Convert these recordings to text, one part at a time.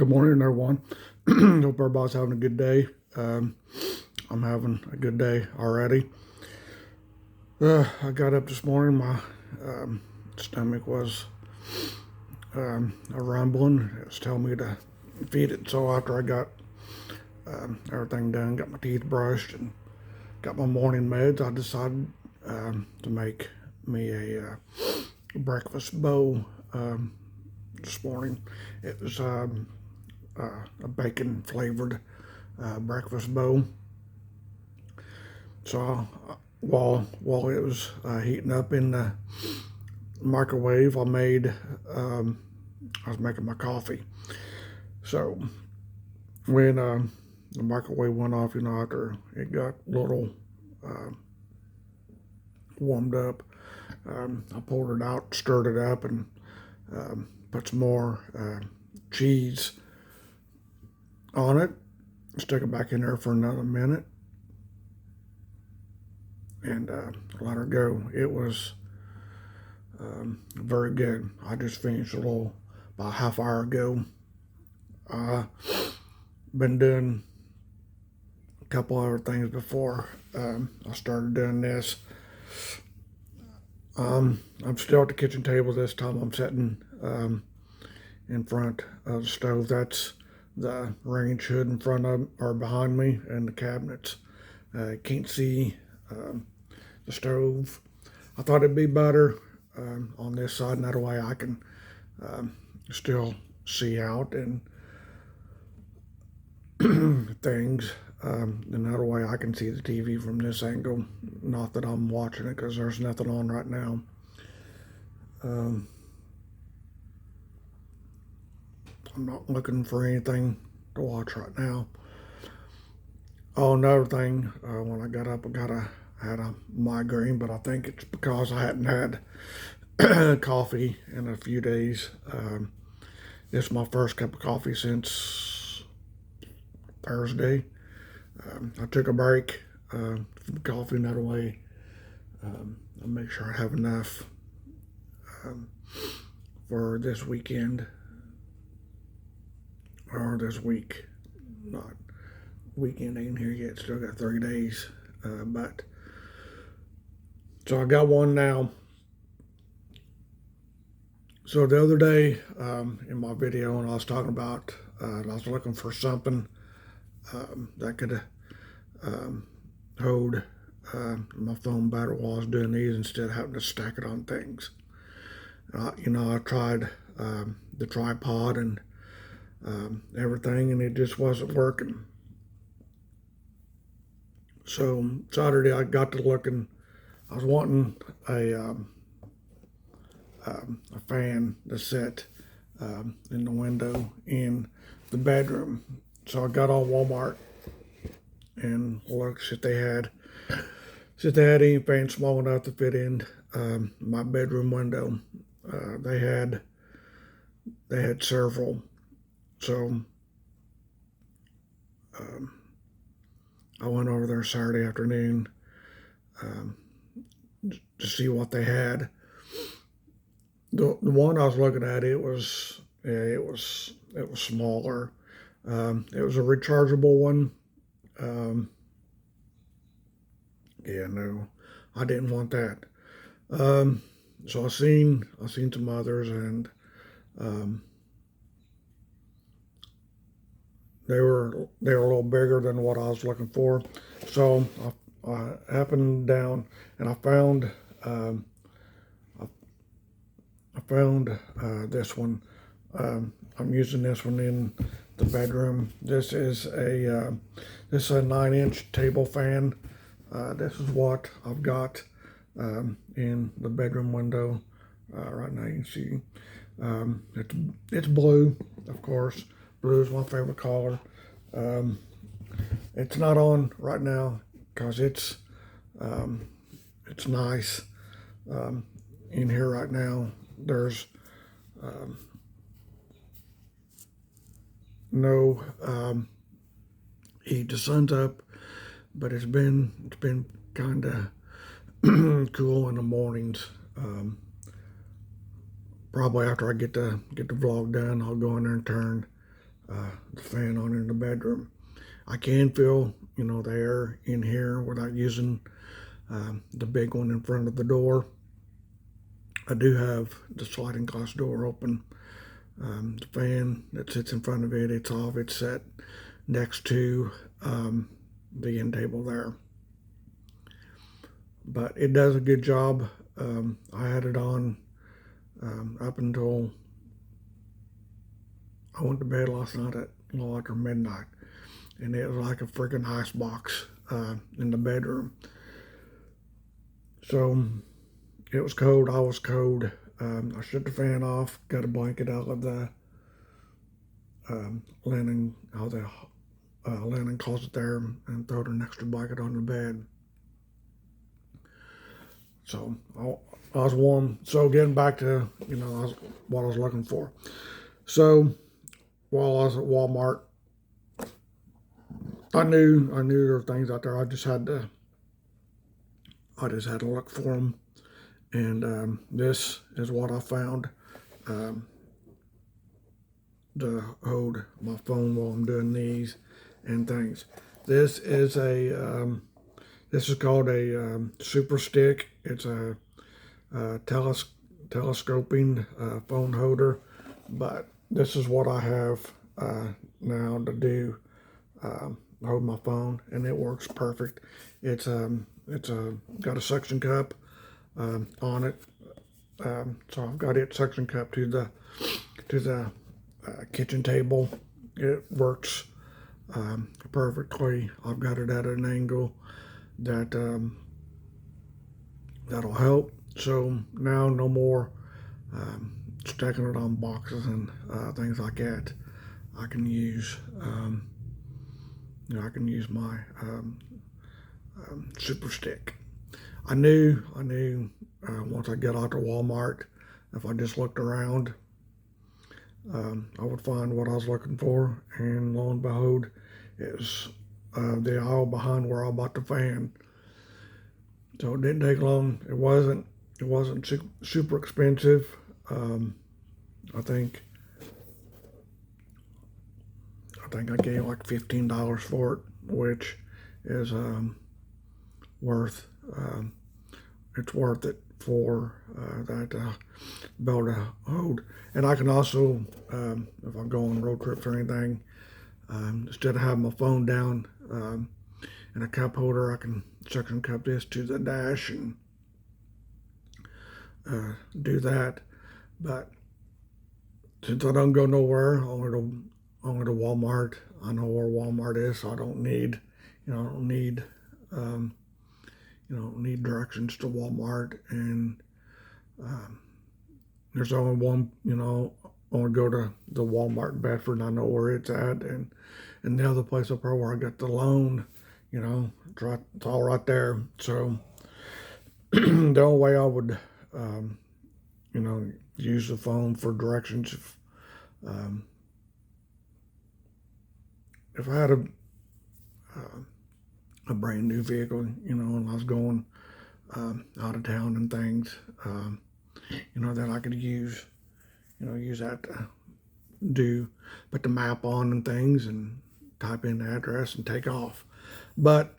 Good morning, everyone. Hope everybody's having a good day. I'm having a good day already. I got up this morning. My stomach was a rumbling. It was telling me to feed it. So after I got everything done, got my teeth brushed, and got my morning meds, I decided to make me a breakfast bowl this morning. It was a bacon flavored breakfast bowl. So while it was heating up in the microwave, I was making my coffee. So when the microwave went off, after it got a little warmed up, I pulled it out, stirred it up, and put some more cheese on it. Stick it back in there for another minute, and let her go. It was very good. I just finished about a half hour ago. I've been doing a couple other things before I started doing this. I'm still at the kitchen table this time. I'm sitting in front of the stove. That's the range hood in front of or behind me, and the cabinets. Can't see the stove. I thought it'd be better on this side, and that way I can still see out and things. And that way I can see the TV from this angle. Not that I'm watching it, because there's nothing on right now. I'm not looking for anything to watch right now. Oh, another thing, when I got up, I had a migraine, but I think it's because I hadn't had coffee in a few days. This is my first cup of coffee since Thursday. I took a break from coffee, and that way I'll make sure I have enough for this weekend, or this week. Not weekend ain't here yet. Still got 3 days, but so I got one now. So the other day in my video, when I was talking about, I was looking for something that could hold my phone battery while I was doing these, instead of having to stack it on things. I tried the tripod and everything, and it just wasn't working. So Saturday I got to looking. I was wanting a fan to sit in the window in the bedroom. So I got on Walmart and looked if they had any fan small enough to fit in my bedroom window. They had several. So I went over there Saturday afternoon to see what they had. The one I was looking at, it was smaller. It was a rechargeable one. No, I didn't want that. So I seen some others, and they were a little bigger than what I was looking for. So I happened down, and I found this one. I'm using this one in the bedroom. This is a 9-inch table fan. This is what I've got in the bedroom window right now. You can see it's blue, of course. Blue is my favorite color. It's not on right now because it's nice in here right now. There's no heat. The sun's up, but it's been kind of cool in the mornings. Probably after I get the vlog done, I'll go in there and turn the fan on in the bedroom. I can feel, the air in here without using the big one in front of the door. I do have the sliding glass door open. The fan that sits in front of it, it's off. It's set next to the end table there. But it does a good job. I had it on up until I went to bed last night at a little after midnight, and it was like a freaking ice box in the bedroom. So it was cold. I was cold. I shut the fan off, got a blanket out of the linen closet there, and throw an extra blanket on the bed. So I was warm. So getting back to what I was looking for. So while I was at Walmart, I knew there were things out there. I just had to look for them, and this is what I found to hold my phone while I'm doing these and things. This is called a Super Stick. It's a telescoping phone holder, but this is what I have now to do hold my phone, and it works perfect. It's got a suction cup on it, so I've got it suction cup to the kitchen table. It works perfectly. I've got it at an angle that that'll help. So now no more stacking it on boxes and things like that. I can use I can use my Super Stick. I knew once I get out to Walmart, if I just looked around, I would find what I was looking for, and lo and behold, it's the aisle behind where I bought the fan. So it didn't take long. It wasn't super expensive. I think I gave like $15 for it, which is worth it's worth it for that belt to hold. And I can also, if I go on road trips or anything, instead of having my phone down in a cup holder, I can suction cup this to the dash and do that. But since I don't go nowhere, only to Walmart. I know where Walmart is, so I don't need, need directions to Walmart. And there's only one, I want to go to the Walmart in Bedford, and I know where it's at. And the other place up there where I got the loan, it's all right there. So the only way I would, use the phone for directions if I had a brand new vehicle, and I was going out of town and things, then I could use that to put the map on and things and type in the address and take off. But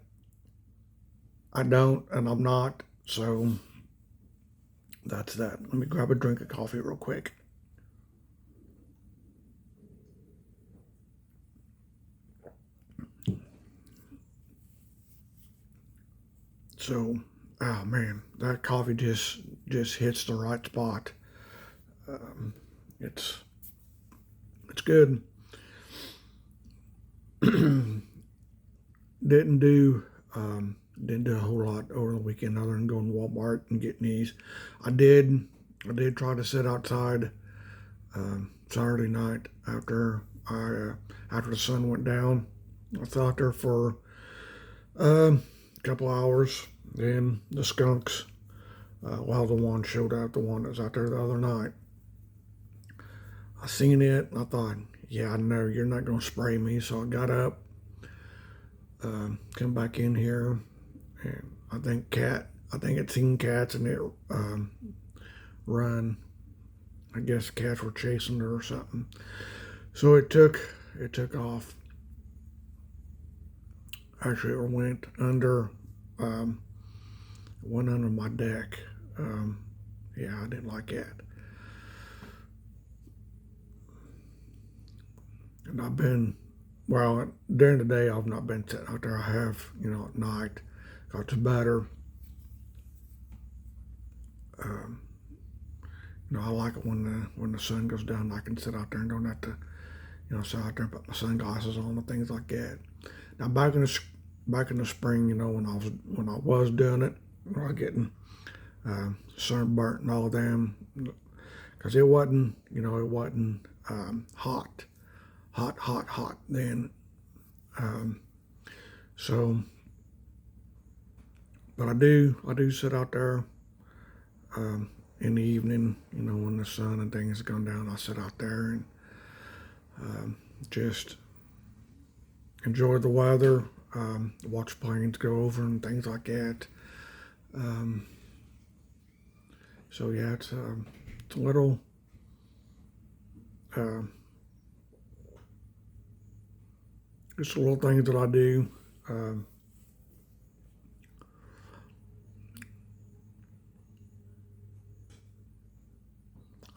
I don't, and I'm not, so that's that. Let me grab a drink of coffee real quick. So, oh man, that coffee just hits the right spot. It's good. Didn't do a whole lot over the weekend other than going to Walmart and getting these. I did try to sit outside Saturday night after the sun went down. I sat out there for a couple hours. Then the skunks, the one showed up, the one that was out there the other night. I seen it, and I thought, yeah, I know you're not going to spray me. So I got up, come back in here, and I think it seen cats, and it run. I guess cats were chasing her or something. So it took it took off. Actually, it um, went under my deck. Yeah, I didn't like that. And I've been, well, during the day, I've not been sitting out there. I have, at night. Got to better. Um, I like it when the sun goes down. I can sit out there and don't have to, sit out there and put my sunglasses on and things like that. Now back in the spring, when I was doing it, I was getting sunburnt and all of them, because it wasn't hot then. So, but I do sit out there in the evening, when the sun and things gone down. I sit out there and just enjoy the weather, watch planes go over and things like that. So yeah, it's a little. Just little things that I do.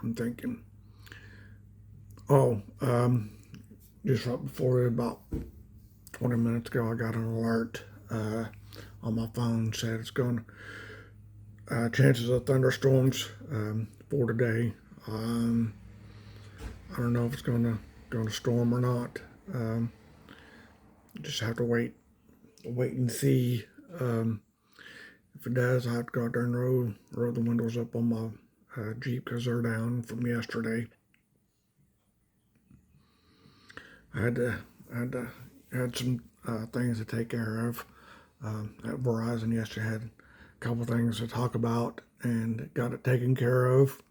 I'm thinking. Oh, just right before about 20 minutes ago, I got an alert on my phone said it's going. Chances of thunderstorms for today. I don't know if it's going to storm or not. Just have to wait and see. If it does, I have to go out there and roll the windows up on my Jeep because they're down from yesterday. I had some things to take care of at Verizon yesterday. Had a couple things to talk about and got it taken care of.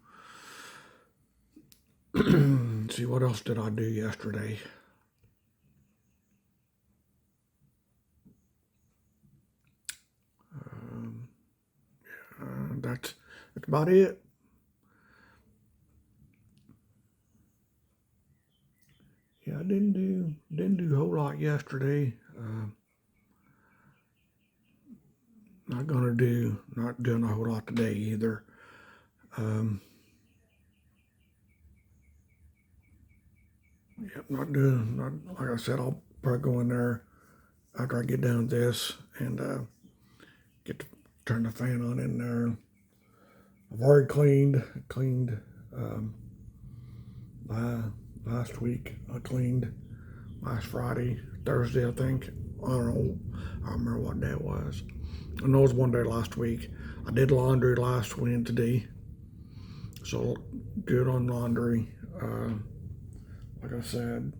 See, what else did I do yesterday? That's about it. Yeah, I didn't do a whole lot yesterday. Not doing a whole lot today either. Yep, not like I said. I'll probably go in there after I get done with this and get to turn the fan on in there. I've already cleaned last week. I cleaned last Friday, Thursday, I think. I don't know. I don't remember what day it was. I know it was one day last week. I did laundry last Wednesday, so good on laundry. Like I said,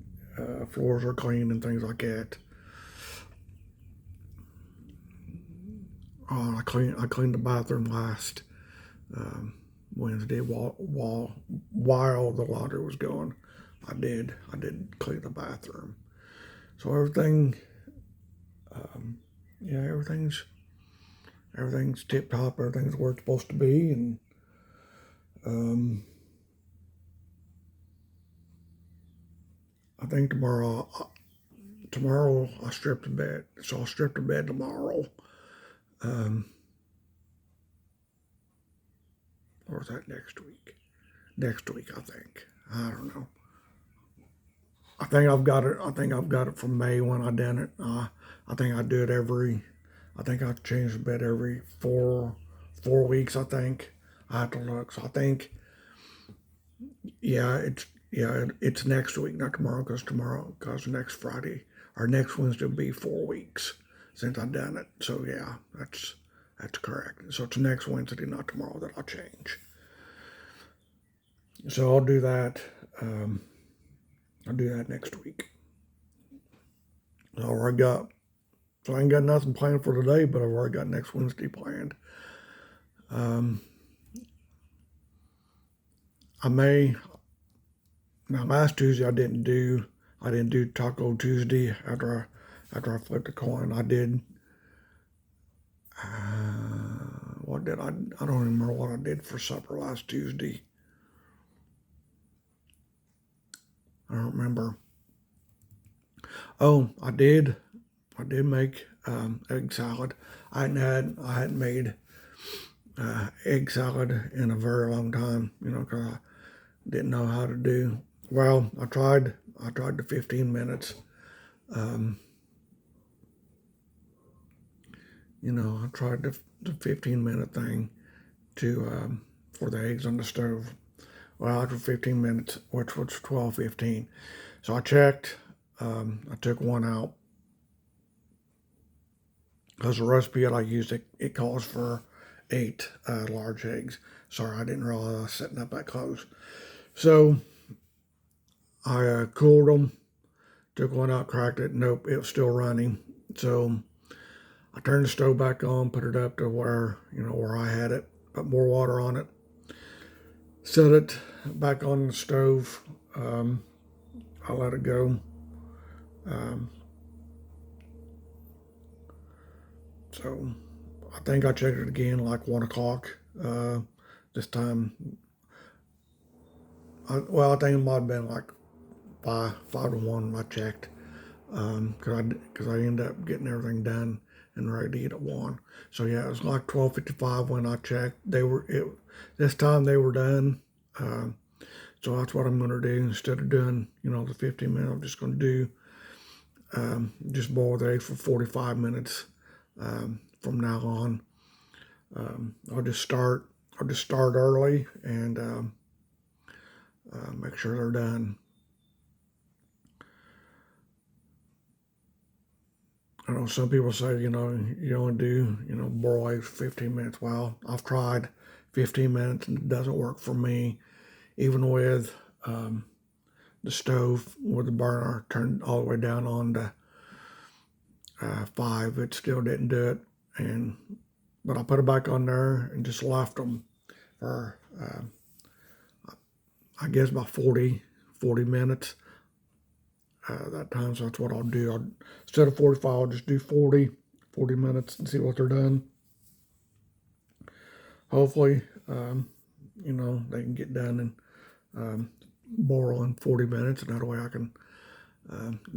floors are clean and things like that. I cleaned the bathroom last Wednesday while the laundry was going. I did clean the bathroom. So everything, yeah, everything's tip top. Everything's where it's supposed to be, and I think tomorrow I strip the bed. So I'll strip the bed tomorrow. Or is that next week? Next week, I think. I don't know. I think I've got it from May when I done it. I think I do it I think I change the bed every 4 weeks. I think I have to look. So I think, yeah, it's next week, not tomorrow, because next Friday or next Wednesday will be 4 weeks since I done it. So yeah, that's correct. So it's next Wednesday, not tomorrow, that I'll change. So I'll do that. I'll do that next week. So I ain't got nothing planned for today, but I've already got next Wednesday planned. I may. Now last Tuesday I didn't do Taco Tuesday after I flipped the coin. I did. What did I? I don't remember what I did for supper last Tuesday. I don't remember. Oh, I did make egg salad. I hadn't made egg salad in a very long time, you know, 'cause I didn't know how to do. Well, I tried the 15 minutes. Um, you know, I tried the 15-minute thing to for the eggs on the stove. Well, after 15 minutes, which was 12:15. So I checked. I took one out because the recipe that I used, it calls for 8 large eggs. Sorry, I didn't realize I was setting up that close. So I cooled them, took one out, cracked it. Nope, it was still running. So I turned the stove back on, put it up to where, you know, where I had it, put more water on it, set it back on the stove. I let it go. Um, so I think I checked it again like 1 o'clock. This time, I think it might have been like 5 to 1 when I checked. Cause I ended up getting everything done and ready to eat at 1. So yeah, it was like 12:55 when I checked. This time they were done. Um, so that's what I'm gonna do instead of doing, you know, the 15 minutes. I'm just gonna do just boil the eggs for 45 minutes from now on. I'll just start. I'll just start early and make sure they're done. I know some people say, you know, you only do, you know, boil eggs for 15 minutes. Well, I've tried 15 minutes and it doesn't work for me. Even with the stove with the burner turned all the way down on to 5, it still didn't do it. But I put it back on there and just left them for, I guess, about 40 minutes that time. So that's what I'll do. Instead of 45, I'll just do 40 minutes and see what they're done. Hopefully, you know, they can get done and boil in 40 minutes, and that way I can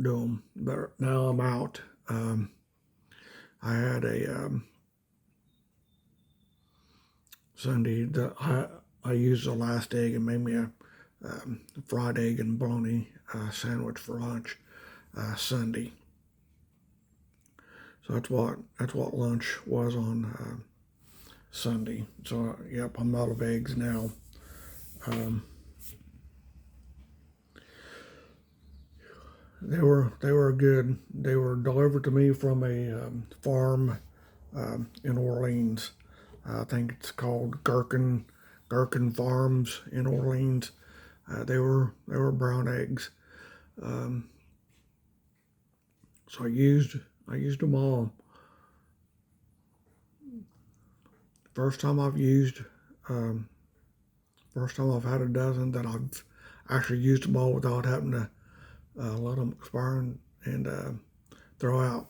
do them. But now I'm out. I had a Sunday. I used the last egg and made me a fried egg and bologna sandwich for lunch Sunday. So that's what lunch was on Sunday. So yep, I'm out of eggs now. They were good. They were delivered to me from a farm in Orleans. I think it's called Gherkin Farms in Orleans. They were brown eggs. So I used them all. First time I've used first time I've had a dozen that I've actually used them all without having to let them expire and throw out.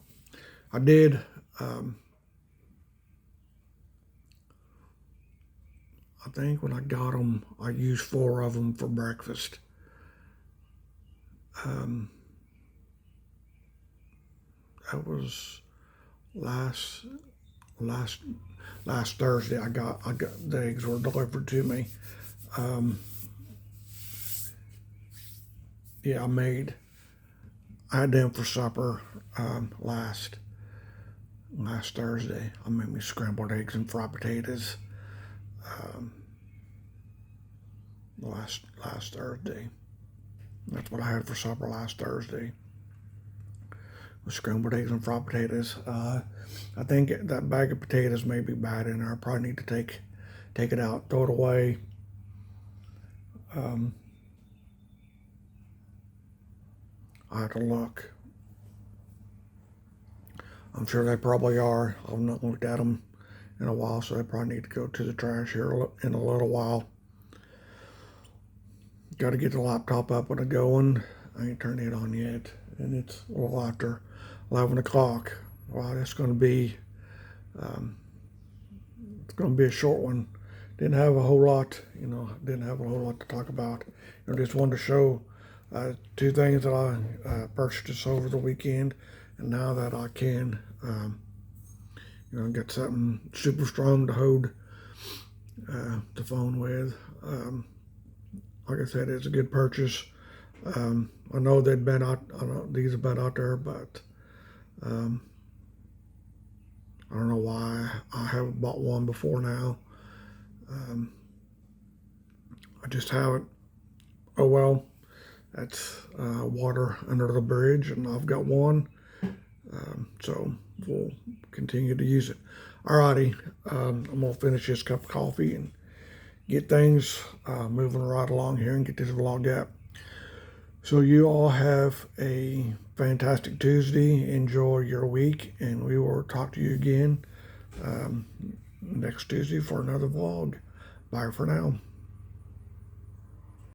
I did. I think when I got them, I used 4 of them for breakfast. Um, that was last last last Thursday. I got the eggs were delivered to me. Um, yeah, I had them for supper last Thursday. I made me scrambled eggs and fried potatoes last Thursday. That's what I had for supper last Thursday. With scrambled eggs and fried potatoes. I think that bag of potatoes may be bad in there. I probably need to take it out, throw it away. I have to look. I'm sure they probably are. I've not looked at them in a while, so I probably need to go to the trash here in a little while. Got to get the laptop up and going. I ain't turned it on yet, and it's a little after 11 o'clock. Wow, that's going to be it's going to be a short one. Didn't have a whole lot, you know. Didn't have a whole lot to talk about. You know, just wanted to show Two things that I purchased over the weekend, and now that I can, get something super strong to hold the phone with. Like I said, it's a good purchase. I know they've been out. I know these have been out there, but I don't know why I haven't bought one before now. I just haven't. Oh well, that's water under the bridge, and I've got one, so we'll continue to use it. Alrighty, I'm gonna finish this cup of coffee and get things moving right along here and get this vlog out. So you all have a fantastic Tuesday. Enjoy your week, and we will talk to you again next Tuesday for another vlog. Bye for now.